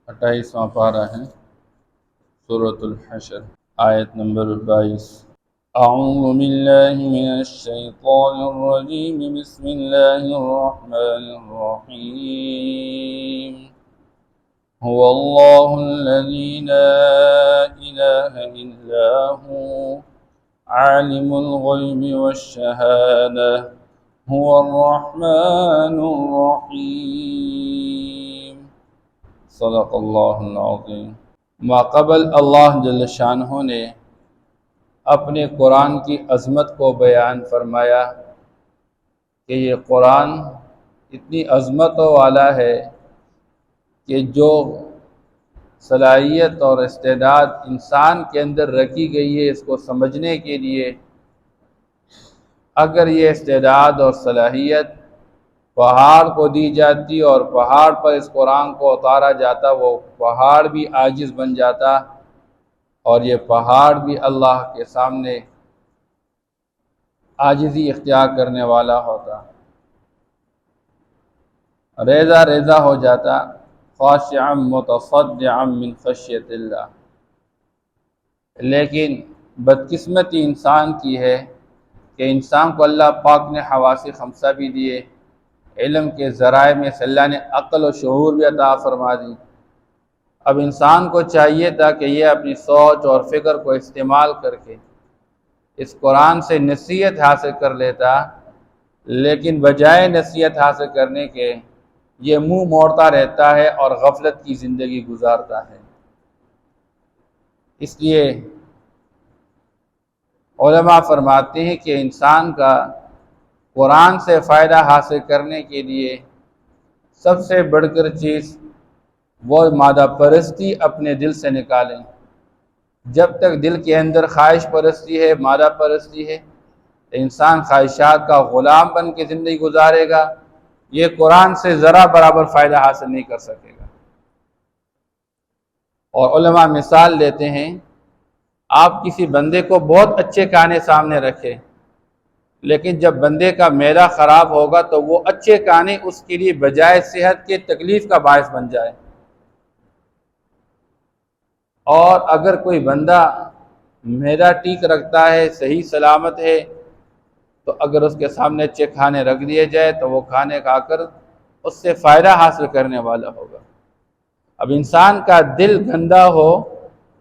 28واں پارہ ہے سورۃ الحشر، آیت نمبر 22۔ اعوذ باللہ من الشیطان الرجیم، بسم اللہ الرحمن الرحیم۔ هو اللہ الذی لا الہ الا هو عالم الغیب والشہادہ هو الرحمن الرحیم۔ صدق اللہ العظیم۔ ماقبل اللہ جل شانہ نے اپنے قرآن کی عظمت کو بیان فرمایا کہ یہ قرآن اتنی عظمت والا ہے کہ جو صلاحیت اور استعداد انسان کے اندر رکھی گئی ہے اس کو سمجھنے کے لیے، اگر یہ استعداد اور صلاحیت پہاڑ کو دی جاتی اور پہاڑ پر اس قرآن کو اتارا جاتا، وہ پہاڑ بھی عاجز بن جاتا اور یہ پہاڑ بھی اللہ کے سامنے عاجزی اختیار کرنے والا ہوتا، ریزہ ریزہ ہو جاتا، خاشعا متصدعا من خشیت اللہ۔ لیکن بدقسمتی انسان کی ہے کہ انسان کو اللہ پاک نے حواس خمسہ بھی دیے، علم کے ذرائع میں سے اللہ نے عقل و شعور بھی عطا فرما دی۔ اب انسان کو چاہیے تھا کہ یہ اپنی سوچ اور فکر کو استعمال کر کے اس قرآن سے نصیحت حاصل کر لیتا، لیکن بجائے نصیحت حاصل کرنے کے یہ منہ موڑتا رہتا ہے اور غفلت کی زندگی گزارتا ہے۔ اس لیے علماء فرماتے ہیں کہ انسان کا قرآن سے فائدہ حاصل کرنے کے لیے سب سے بڑھ کر چیز وہ مادہ پرستی اپنے دل سے نکالیں۔ جب تک دل کے اندر خواہش پرستی ہے، مادہ پرستی ہے، انسان خواہشات کا غلام بن کے زندگی گزارے گا، یہ قرآن سے ذرا برابر فائدہ حاصل نہیں کر سکے گا۔ اور علماء مثال دیتے ہیں، آپ کسی بندے کو بہت اچھے کھانے سامنے رکھے، لیکن جب بندے کا معدہ خراب ہوگا تو وہ اچھے کھانے اس کے لیے بجائے صحت کے تکلیف کا باعث بن جائے۔ اور اگر کوئی بندہ معدہ ٹھیک رکھتا ہے، صحیح سلامت ہے، تو اگر اس کے سامنے اچھے کھانے رکھ دیے جائے تو وہ کھانے کھا کر اس سے فائدہ حاصل کرنے والا ہوگا۔ اب انسان کا دل گندا ہو،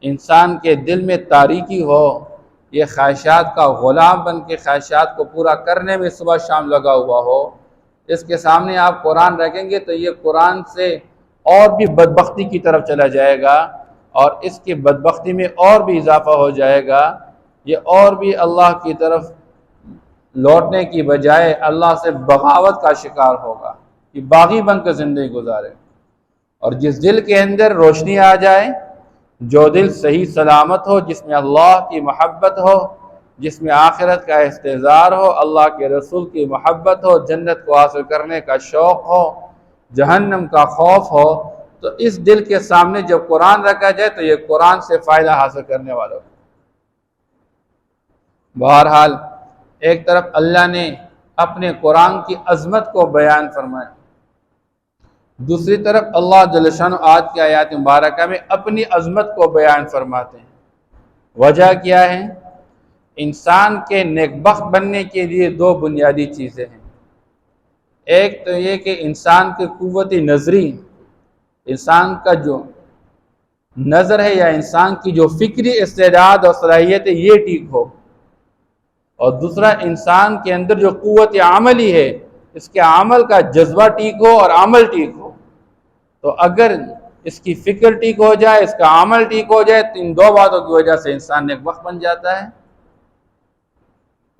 انسان کے دل میں تاریکی ہو، یہ خواہشات کا غلام بن کے خواہشات کو پورا کرنے میں صبح شام لگا ہوا ہو، اس کے سامنے آپ قرآن رکھیں گے تو یہ قرآن سے اور بھی بدبختی کی طرف چلا جائے گا، اور اس کی بدبختی میں اور بھی اضافہ ہو جائے گا، یہ اور بھی اللہ کی طرف لوٹنے کی بجائے اللہ سے بغاوت کا شکار ہوگا، یہ باغی بن کر زندگی گزارے۔ اور جس دل کے اندر روشنی آ جائے، جو دل صحیح سلامت ہو، جس میں اللہ کی محبت ہو، جس میں آخرت کا استحضار ہو، اللہ کے رسول کی محبت ہو، جنت کو حاصل کرنے کا شوق ہو، جہنم کا خوف ہو، تو اس دل کے سامنے جب قرآن رکھا جائے تو یہ قرآن سے فائدہ حاصل کرنے والا ہو۔ بہرحال ایک طرف اللہ نے اپنے قرآن کی عظمت کو بیان فرمایا، دوسری طرف اللہ جل شانہ آج کی آیات مبارکہ میں اپنی عظمت کو بیان فرماتے ہیں۔ وجہ کیا ہے؟ انسان کے نیک بخت بننے کے لیے دو بنیادی چیزیں ہیں۔ ایک تو یہ کہ انسان کی قوت نظری، انسان کا جو نظر ہے یا انسان کی جو فکری استعداد اور صلاحیت ہے یہ ٹھیک ہو، اور دوسرا انسان کے اندر جو قوت عملی ہے، اس کے عمل کا جذبہ ٹھیک ہو اور عمل ٹھیک ہو۔ تو اگر اس کی فکر ٹھیک ہو جائے، اس کا عمل ٹھیک ہو جائے، تو ان دو باتوں کی وجہ سے انسان نیک بخت بن جاتا ہے۔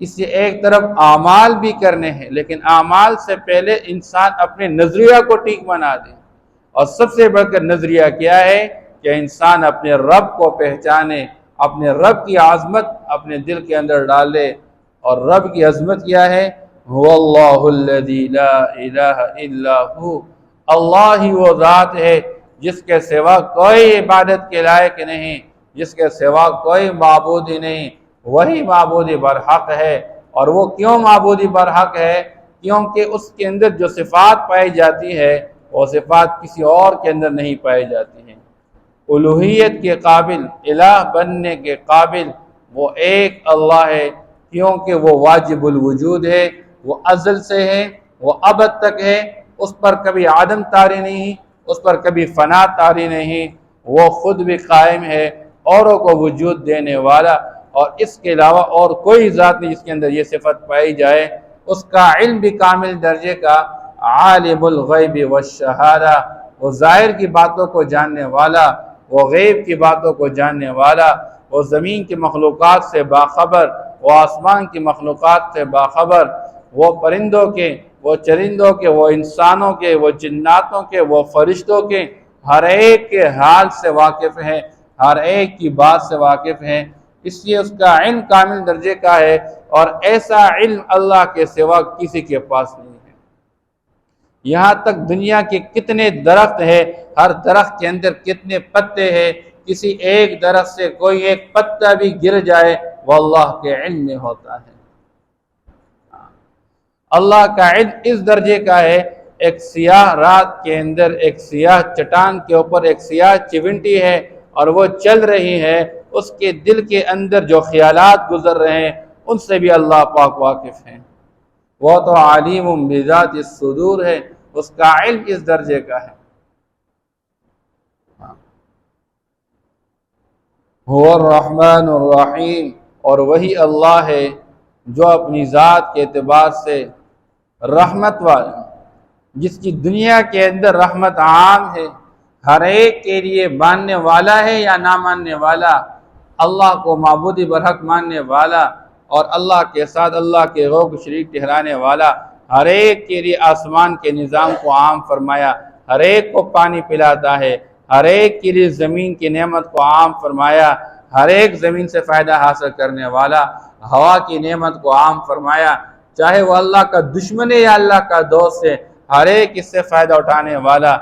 اس سے ایک طرف اعمال بھی کرنے ہیں، لیکن اعمال سے پہلے انسان اپنے نظریہ کو ٹھیک بنا دے، اور سب سے بڑھ کر نظریہ کیا ہے کہ انسان اپنے رب کو پہچانے، اپنے رب کی عظمت اپنے دل کے اندر ڈالے۔ اور رب کی عظمت کیا ہے؟ هو اللہ الذی لا الہ الا ہو، اللہ ہی وہ ذات ہے جس کے سوا کوئی عبادت کے لائق نہیں، جس کے سوا کوئی معبود ہی نہیں، وہی معبود برحق ہے۔ اور وہ کیوں معبود برحق ہے؟ کیونکہ اس کے اندر جو صفات پائی جاتی ہے وہ صفات کسی اور کے اندر نہیں پائی جاتی ہیں۔ الوہیت کے قابل، الہ بننے کے قابل وہ ایک اللہ ہے، کیونکہ وہ واجب الوجود ہے، وہ ازل سے ہے، وہ ابد تک ہے، اس پر کبھی عدم طاری نہیں، اس پر کبھی فنا طاری نہیں، وہ خود بھی قائم ہے، اوروں کو وجود دینے والا، اور اس کے علاوہ اور کوئی ذات نہیں جس کے اندر یہ صفت پائی جائے۔ اس کا علم بھی کامل درجے کا، عالم الغیب والشہادہ، وہ ظاہر کی باتوں کو جاننے والا، وہ غیب کی باتوں کو جاننے والا، وہ زمین کی مخلوقات سے باخبر، وہ آسمان کی مخلوقات سے باخبر، وہ پرندوں کے، وہ چرندوں کے، وہ انسانوں کے، وہ جناتوں کے، وہ فرشتوں کے، ہر ایک کے حال سے واقف ہے، ہر ایک کی بات سے واقف ہے، اس لیے اس کا علم کامل درجے کا ہے، اور ایسا علم اللہ کے سوا کسی کے پاس نہیں ہے۔ یہاں تک دنیا کے کتنے درخت ہیں، ہر درخت کے اندر کتنے پتے ہیں، کسی ایک درخت سے کوئی ایک پتا بھی گر جائے وہ اللہ کے علم میں ہوتا ہے۔ اللہ کا علم اس درجے کا ہے، ایک سیاہ رات کے اندر ایک سیاہ چٹان کے اوپر ایک سیاہ چونٹی ہے اور وہ چل رہی ہے، اس کے دل کے اندر جو خیالات گزر رہے ہیں ان سے بھی اللہ پاک واقف ہیں۔ وہ تو علیم بذات الصدور ہے، اس کا علم اس درجے کا ہے۔ هو الرحمن الرحیم، اور وہی اللہ ہے جو اپنی ذات کے اعتبار سے رحمت والا، جس کی دنیا کے اندر رحمت عام ہے، ہر ایک کے لیے ماننے والا ہے یا نہ ماننے والا، اللہ کو معبود برحق ماننے والا اور اللہ کے ساتھ اللہ کے غیر کو شریک ٹھہرانے والا، ہر ایک کے لیے آسمان کے نظام کو عام فرمایا، ہر ایک کو پانی پلاتا ہے، ہر ایک کے لیے زمین کی نعمت کو عام فرمایا، ہر ایک زمین سے فائدہ حاصل کرنے والا، ہوا کی نعمت کو عام فرمایا، چاہے وہ اللہ کا دشمن ہے یا اللہ کا دوست ہے، ہر ایک اس سے فائدہ اٹھانے والا،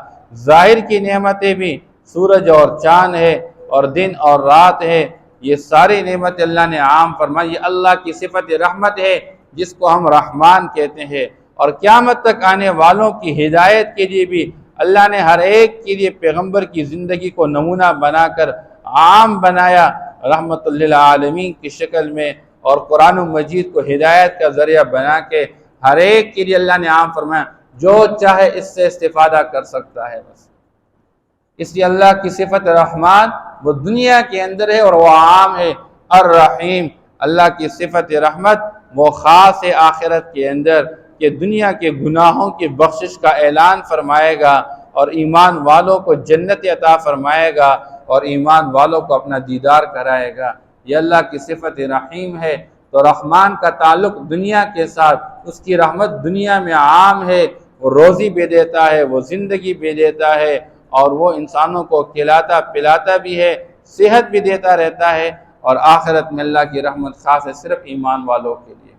ظاہر کی نعمتیں بھی سورج اور چاند ہے اور دن اور رات ہے، یہ ساری نعمت اللہ نے عام فرمائی، یہ اللہ کی صفت رحمت ہے جس کو ہم رحمان کہتے ہیں، اور قیامت تک آنے والوں کی ہدایت کے لیے بھی اللہ نے ہر ایک کے لیے پیغمبر کی زندگی کو نمونہ بنا کر عام بنایا رحمت للعالمین کی شکل میں، اور قرآن مجید کو ہدایت کا ذریعہ بنا کے ہر ایک کے لیے اللہ نے عام فرمایا، جو چاہے اس سے استفادہ کر سکتا ہے بس۔ اس لیے اللہ کی صفت رحمان وہ دنیا کے اندر ہے اور وہ عام ہے۔ الرحیم، اللہ کی صفت رحمت وہ خاص ہے آخرت کے اندر، کہ دنیا کے گناہوں کی بخشش کا اعلان فرمائے گا اور ایمان والوں کو جنت عطا فرمائے گا اور ایمان والوں کو اپنا دیدار کرائے گا۔ یہ اللہ کی صفت رحیم ہے، تو رحمان کا تعلق دنیا کے ساتھ، اس کی رحمت دنیا میں عام ہے، وہ روزی بھی دیتا ہے، وہ زندگی بھی دیتا ہے، اور وہ انسانوں کو کھلاتا پلاتا بھی ہے، صحت بھی دیتا رہتا ہے، اور آخرت میں اللہ کی رحمت خاص ہے صرف ایمان والوں کے لیے۔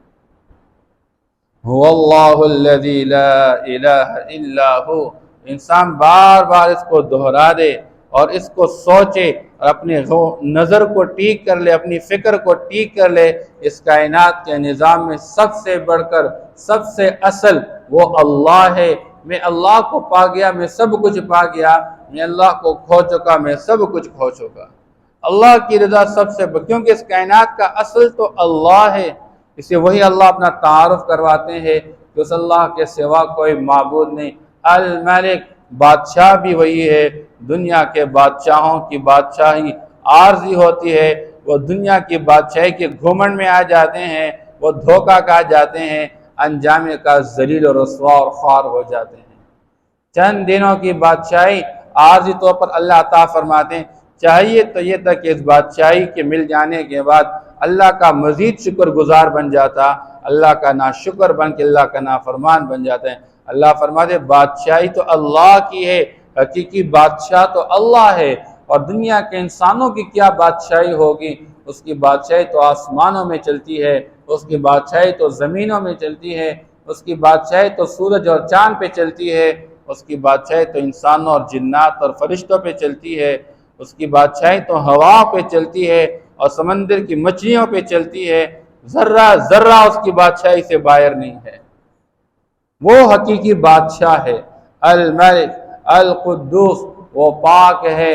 هو اللہ الذی لا الہ الا ہو، انسان بار بار اس کو دہرا دے اور اس کو سوچے اور اپنے نظر کو ٹھیک کر لے، اپنی فکر کو ٹھیک کر لے، اس کائنات کے نظام میں سب سے بڑھ کر سب سے اصل وہ اللہ ہے۔ میں اللہ کو پا گیا میں سب کچھ پا گیا، میں اللہ کو کھو چکا میں سب کچھ کھو چکا۔ اللہ کی رضا سب سے کیونکہ اس کائنات کا اصل تو اللہ ہے، اس لیے وہی اللہ اپنا تعارف کرواتے ہیں کہ اس اللہ کے سوا کوئی معبود نہیں۔ الملک، بادشاہ بھی وہی ہے، دنیا کے بادشاہوں کی بادشاہی عارضی ہوتی ہے، وہ دنیا کی بادشاہی کے گھمنڈ میں آ جاتے ہیں، وہ دھوکہ کھا جاتے ہیں، انجام کا ذلیل و رسوا اور خوار ہو جاتے ہیں۔ چند دنوں کی بادشاہی عارضی طور پر اللہ عطا فرماتے ہیں، چاہیے تو یہ تھا کہ اس بادشاہی کے مل جانے کے بعد اللہ کا مزید شکر گزار بن جاتا، اللہ کا ناشکر بن کے اللہ کا نافرمان بن جاتے ہیں۔ اللہ فرماتے بادشاہی تو اللہ کی ہے، حقیقی بادشاہ تو اللہ ہے، اور دنیا کے انسانوں کی کیا بادشاہی ہوگی، اس کی بادشاہی تو آسمانوں میں چلتی ہے، اس کی بادشاہی تو زمینوں میں چلتی ہے، اس کی بادشاہی تو سورج اور چاند پہ چلتی ہے، اس کی بادشاہی تو انسانوں اور جنات اور فرشتوں پہ چلتی ہے، اس کی بادشاہی تو ہوا پہ چلتی ہے اور سمندر کی مچھلیوں پہ چلتی ہے، ذرہ ذرہ اس کی بادشاہی سے باہر نہیں ہے۔ وہ حقیقی بادشاہ ہے، الملک القدوس، وہ پاک ہے،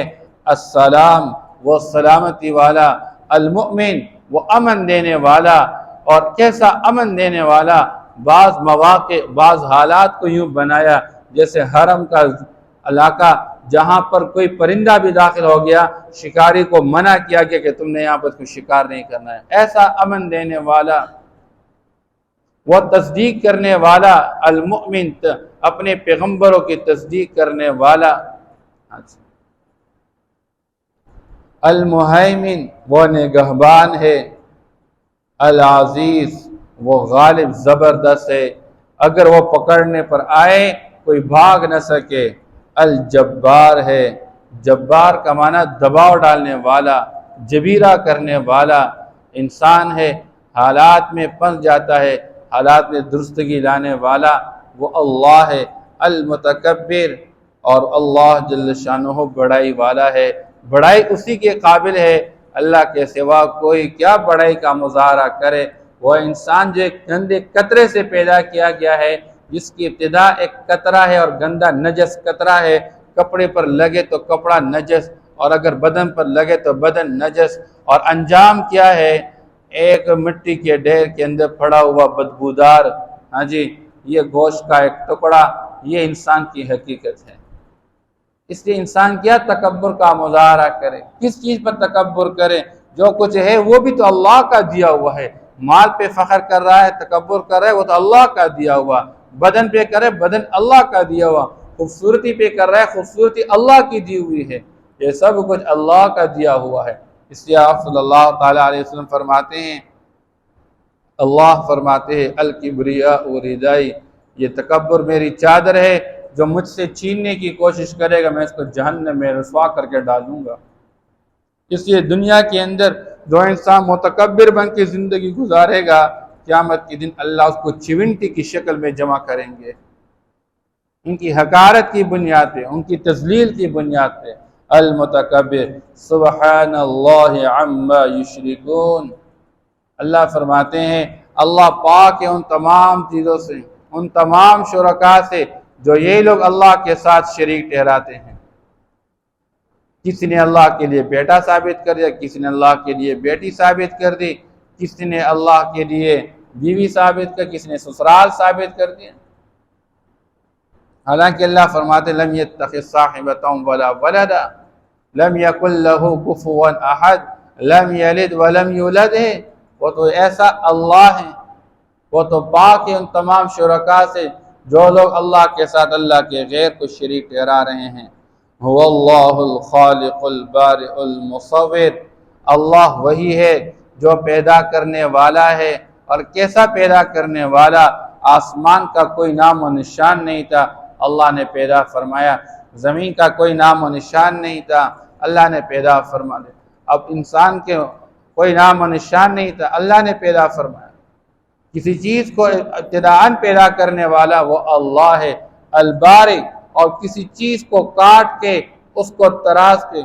السلام وہ سلامتی والا، المؤمن وہ امن دینے والا، اور کیسا امن دینے والا، بعض مواقع بعض حالات کو یوں بنایا جیسے حرم کا علاقہ جہاں پر کوئی پرندہ بھی داخل ہو گیا شکاری کو منع کیا گیا کہ تم نے یہاں پر کوئی شکار نہیں کرنا ہے، ایسا امن دینے والا، وہ تصدیق کرنے والا، المؤمن اپنے پیغمبروں کی تصدیق کرنے والا، المہیمن وہ نگہبان ہے، العزیز وہ غالب زبردست ہے، اگر وہ پکڑنے پر آئے کوئی بھاگ نہ سکے، الجبار ہے، جبار کا معنی دباؤ ڈالنے والا، جبیرہ کرنے والا، انسان ہے حالات میں پھنس جاتا ہے، حالات میں درستگی لانے والا وہ اللہ ہے، المتکبر اور اللہ جل شانہ بڑائی والا ہے، بڑائی اسی کے قابل ہے، اللہ کے سوا کوئی کیا بڑائی کا مظاہرہ کرے، وہ انسان جو ایک گندے قطرے سے پیدا کیا گیا ہے، جس کی ابتدا ایک قطرہ ہے اور گندا نجس قطرہ ہے، کپڑے پر لگے تو کپڑا نجس اور اگر بدن پر لگے تو بدن نجس، اور انجام کیا ہے، ایک مٹی کے ڈھیر کے اندر پڑا ہوا بدبودار ہاں جی یہ گوشت کا ایک ٹکڑا، یہ انسان کی حقیقت ہے۔ اس لیے انسان کیا تکبر کا مظاہرہ کرے، کس چیز پر تکبر کرے، جو کچھ ہے وہ بھی تو اللہ کا دیا ہوا ہے، مال پہ فخر کر رہا ہے تکبر کر رہا ہے وہ تو اللہ کا دیا ہوا، بدن پہ کرے بدن اللہ کا دیا ہوا، خوبصورتی پہ کر رہا ہے خوبصورتی اللہ کی دی ہوئی ہے، یہ سب کچھ اللہ کا دیا ہوا ہے۔ اس لیے آپ صلی اللہ تعالیٰ علیہ وسلم فرماتے ہیں، اللہ فرماتے ہیں الکبریاء ردائی، یہ تکبر میری چادر ہے، جو مجھ سے چھیننے کی کوشش کرے گا میں اس کو جہنم میں رسوا کر کے ڈالوں گا۔ اس لیے دنیا کے اندر جو انسان متکبر بن کے زندگی گزارے گا قیامت کے دن اللہ اس کو چیونٹی کی شکل میں جمع کریں گے، ان کی حقارت کی بنیاد پہ، ان کی تذلیل کی بنیاد پہ۔ المتکبر سبحان اللہ عما یشرکون، اللہ فرماتے ہیں اللہ پاک ہے ان تمام چیزوں سے، ان تمام شرکاء سے جو یہ لوگ اللہ کے ساتھ شریک ٹھہراتے ہیں۔ کسی نے اللہ کے لیے بیٹا ثابت کر دیا، کسی نے اللہ کے لیے بیٹی ثابت کر دی، کسی نے اللہ کے لیے بیوی ثابت کر، کسی نے سسرال ثابت کر دیا، حالانکہ اللہ فرماتے لم يتخذ صاحبۃ ولا ولدا لم يكن له كفوا احد لم يلد ولم يولد ہے، وہ تو ایسا اللہ ہے، وہ تو پاک ہے ان تمام شرکاء سے جو لوگ اللہ کے ساتھ اللہ کے غیر کو شریک ٹھہرا رہے ہیں۔ هو اللہ الخالق البارئ المصور، اللہ وہی ہے جو پیدا کرنے والا ہے، اور کیسا پیدا کرنے والا، آسمان کا کوئی نام و نشان نہیں تھا اللہ نے پیدا فرمایا، زمین کا کوئی نام و نشان نہیں تھا اللہ نے پیدا فرما دیا، اب انسان کے کوئی نام و نشان نہیں تھا اللہ نے پیدا فرمایا، کسی چیز کو ابتداءً پیدا کرنے والا وہ اللہ ہے، البارئ، اور کسی چیز کو کاٹ کے اس کو تراش کے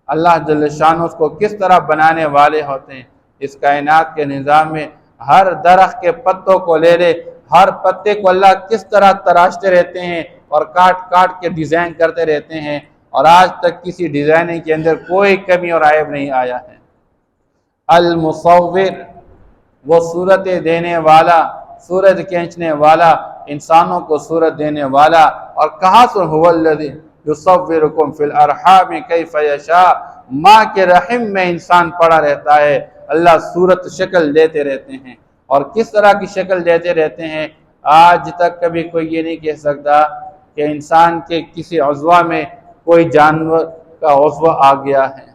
اللہ جل شانہ اس کو کس طرح بنانے والے ہوتے ہیں۔ اس کائنات کے نظام میں ہر درخت کے پتوں کو لے لے، ہر پتے کو اللہ کس طرح تراشتے رہتے ہیں اور کاٹ کاٹ کے ڈیزائن کرتے رہتے ہیں، اور آج تک کسی ڈیزائننگ کے اندر کوئی کمی اور عیب نہیں آیا ہے۔ المصور وہ صورتیں دینے والا، صورت کھینچنے والا، انسانوں کو صورت دینے والا، اور کہاں سے هو الذی یصورکم فی الارحام کیف یشاء، ماں کے رحم میں انسان پڑا رہتا ہے، اللہ صورت شکل دیتے رہتے ہیں، اور کس طرح کی شکل دیتے رہتے ہیں، آج تک کبھی کوئی یہ نہیں کہہ سکتا کہ انسان کے کسی عضو میں کوئی جانور کا عضو آ گیا ہے،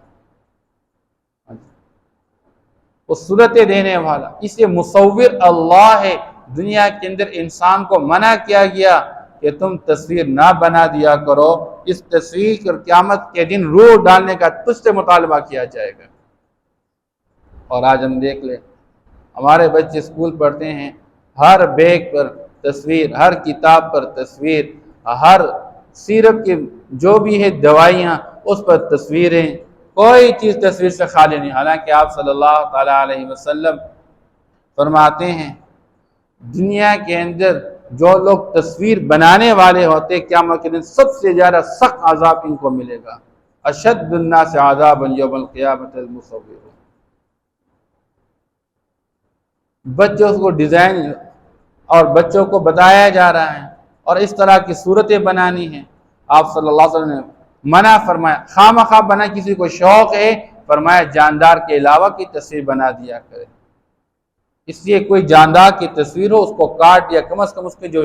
وہ صورتیں دینے والا، اس لیے مصور اللہ ہے۔ دنیا کے اندر انسان کو منع کیا گیا کہ تم تصویر نہ بنا دیا کرو، اس تصویر اور قیامت کے دن روح ڈالنے کا تجھ سے مطالبہ کیا جائے گا۔ اور آج ہم دیکھ لیں ہمارے بچے اسکول پڑھتے ہیں، ہر بیگ پر تصویر، ہر کتاب پر تصویر، ہر سیرپ کی جو بھی ہے دوائیاں اس پر تصویریں، کوئی چیز تصویر سے خالی نہیں، حالانکہ آپ صلی اللہ تعالیٰ علیہ وسلم فرماتے ہیں دنیا کے اندر جو لوگ تصویر بنانے والے ہوتے قیامت کے دن سب سے زیادہ سخت عذاب ان کو ملے گا۔ اشد الناس عذابا یوم القیامۃ المصور۔ بچوں کو ڈیزائن اور بچوں کو بتایا جا رہا ہے اور اس طرح کی صورتیں بنانی ہیں۔ آپ صلی اللہ علیہ وسلم نے منع فرمایا، خواہ بنا کسی کو شوق ہے فرمایا جاندار کے علاوہ کی تصویر بنا دیا کرے۔ اس لیے کوئی جاندار کی تصویر ہو اس کو کاٹ دیا، کم از کم اس کے جو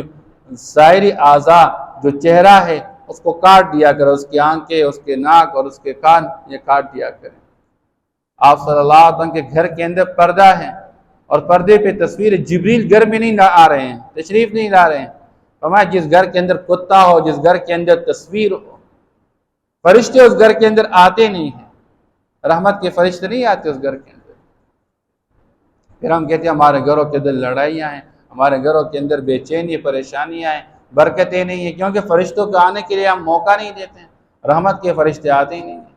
ظاہری اعضاء جو چہرہ ہے اس کو کاٹ دیا کرے، اس کی آنکھیں، اس کے ناک اور اس کے کان یہ کاٹ دیا کرے۔ آپ صلی اللہ علیہ وسلم کے گھر کے اندر پردہ ہے اور پردے پہ تصویر جبریل گھر میں نہیں آ رہے ہیں، تشریف نہیں لا رہے ہیں۔ فرمایا جس گھر کے اندر کتا ہو، جس گھر کے اندر تصویر ہو، فرشتے اس گھر کے اندر آتے نہیں ہیں، رحمت کے فرشتے نہیں آتے اس گھر کے اندر۔ پھر ہم کہتے ہیں ہمارے گھروں کے اندر لڑائیاں ہیں، ہمارے گھروں کے اندر بے چینی پریشانیاں ہیں، برکتیں نہیں ہیں، کیونکہ فرشتوں کے آنے کے لیے ہم موقع نہیں دیتے ہیں، رحمت کے فرشتے آتے ہی نہیں ہیں۔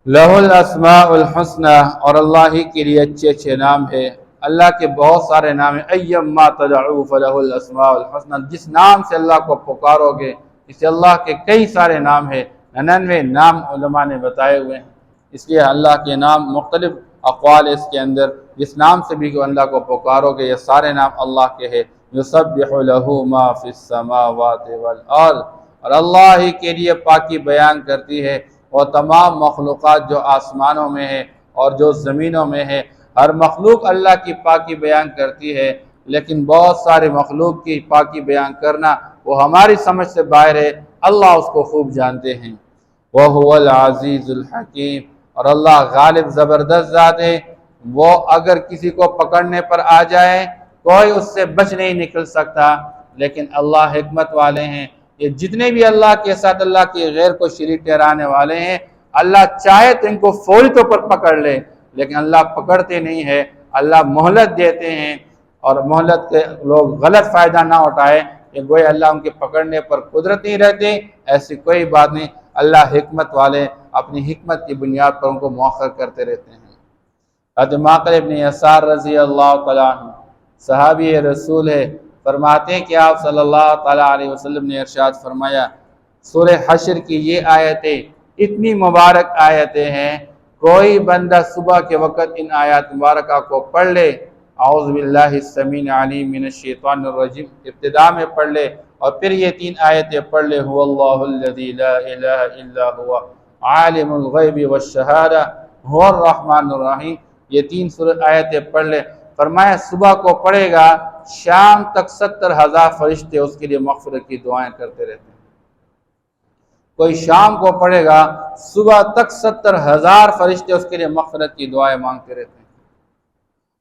لہ الاسماء الحسنی، اور اللہ ہی کے لیے اچھے اچھے نام ہے۔ اللہ کے بہت سارے نام ہیں، ایما تدعو فلہ الاسماء الحسنی، جس نام سے اللہ کو پکارو گے، اس سے اللہ کے کئی سارے نام ہیں، 99 نام علماء نے بتائے ہوئے ہیں۔ اس لیے اللہ کے نام مختلف اقوال اس کے اندر، جس نام سے بھی اللہ کو پکارو گے، یہ سارے نام اللہ کے ہیں۔ یسبح لہ ما فی السماوات والارض، اور اللہ ہی کے لیے پاکی بیان کرتی ہے وہ تمام مخلوقات جو آسمانوں میں ہے اور جو زمینوں میں ہے۔ ہر مخلوق اللہ کی پاکی بیان کرتی ہے، لیکن بہت سارے مخلوق کی پاکی بیان کرنا وہ ہماری سمجھ سے باہر ہے، اللہ اس کو خوب جانتے ہیں۔ وَهُوَ الْعَزِيزُ الْحَكِيمُ، اور اللہ غالب زبردست ذات ہے، وہ اگر کسی کو پکڑنے پر آ جائے کوئی اس سے بچ نہیں نکل سکتا، لیکن اللہ حکمت والے ہیں۔ یہ جتنے بھی اللہ کے ساتھ اللہ کے غیر کو شریک ٹھہرانے والے ہیں، اللہ چاہے تو ان کو فوری طور پر پکڑ لے، لیکن اللہ پکڑتے نہیں ہے، اللہ مہلت دیتے ہیں، اور مہلت کے لوگ غلط فائدہ نہ اٹھائے کہ گویا اللہ ان کے پکڑنے پر قدرت نہیں رہتے، ایسی کوئی بات نہیں۔ اللہ حکمت والے اپنی حکمت کی بنیاد پر ان کو مؤخر کرتے رہتے ہیں۔ حضرت معقل ابن یسار رضی اللہ تعالیٰ عنہ صحابی رسول ہے، فرماتے ہیں کہ آپ صلی اللہ تعالیٰ علیہ وسلم نے ارشاد فرمایا، سورہ حشر کی یہ آیتیں اتنی مبارک آیتیں ہیں، کوئی بندہ صبح کے وقت ان آیات مبارکہ کو پڑھ لے، اعوذ باللہ السمیع العلیم من الشیطان الرجیم ابتدا میں پڑھ لے، اور پھر یہ 3 آیتیں پڑھ لے، هو اللہ الذی لا الہ الا هو عالم الغیب والشہادہ هو الرحمن الرحیم، یہ 3 آیتیں پڑھ لے۔ فرمایا صبح کو پڑھے گا، شام تک 70,000 فرشتے اس کے لیے مغفرت کی دعائیں کرتے رہتے ہیں۔ کوئی شام کو پڑھے گا، صبح تک 70,000 فرشتے اس کے لیے مغفرت کی دعائیں مانگتے رہتے ہیں،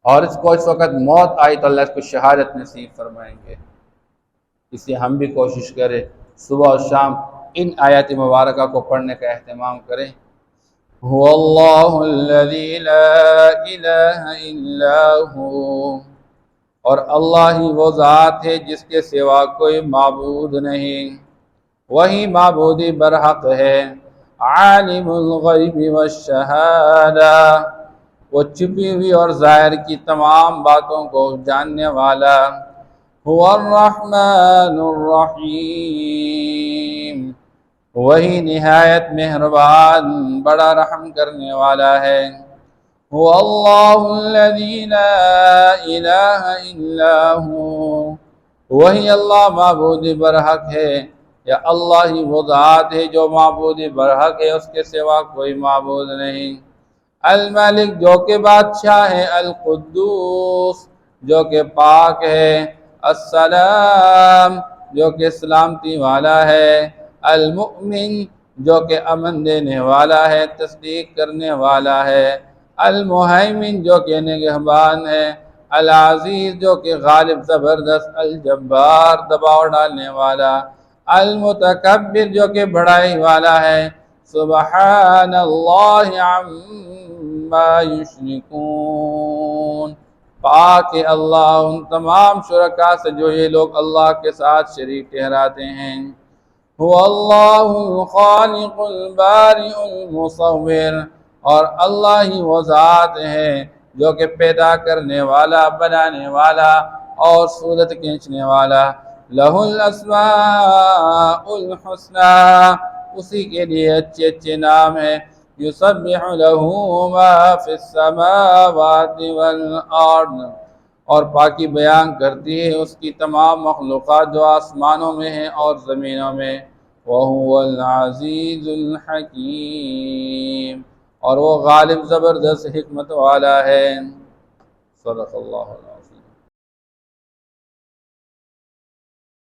اور اس کو اس وقت موت آئی تو اللہ اس کو شہادت نصیب فرمائیں گے۔ اس لیے ہم بھی کوشش کریں صبح اور شام ان آیات مبارکہ کو پڑھنے کا اہتمام کریں۔ هو اللہ الذی لا الہ الا ہو، اور اللہ ہی وہ ذات ہے جس کے سوا کوئی معبود نہیں، وہی معبودی برحق ہے۔ عالم الغیب والشہادہ، وہ چھپی ہوئی اور ظاہر کی تمام باتوں کو جاننے والا۔ هو الرحمن الرحیم، وہی نہایت مہربان بڑا رحم کرنے والا ہے۔ هو اللہ الذی لا الہ الا ہو، وہی اللہ معبود برحق ہے، یا اللہ ہی وہ ذات ہے جو معبود برحق ہے، اس کے سوا کوئی معبود نہیں۔ الملک، جو کہ بادشاہ ہے، القدوس، جو کہ پاک ہے، السلام، جو کہ سلامتی والا ہے، المؤمن، جو کہ امن دینے والا ہے، تصدیق کرنے والا ہے، المہیمن، جو کہ نگہبان ہے، العزیز، جو کہ غالب زبردست، الجبار، دباؤ ڈالنے والا، المتکبر، جو کہ بڑائی والا ہے۔ سبحان اللہ عما یشرکون، پاک ہے اللہ ان تمام شرکاء سے جو یہ لوگ اللہ کے ساتھ شریک ٹھہراتے ہیں۔ هو اللہ الخالق البارئ المصور، اور اللہ ہی وہ ذات ہے جو کہ پیدا کرنے والا، بنانے والا اور صورت کھینچنے والا۔ لہ الاسماء الحسنی، اسی کے لیے اچھے اچھے نام ہیں۔ یسبح لہ ما فی السماوات والارض، اور پاکی بیان کرتی ہے اس کی تمام مخلوقات جو آسمانوں میں ہیں اور زمینوں میں۔ وَهُوَ الْعَزِيزُ الْحَكِيمُ، اور وہ غالب زبردست حکمت والا ہے۔ صدق اللہ علیہ۔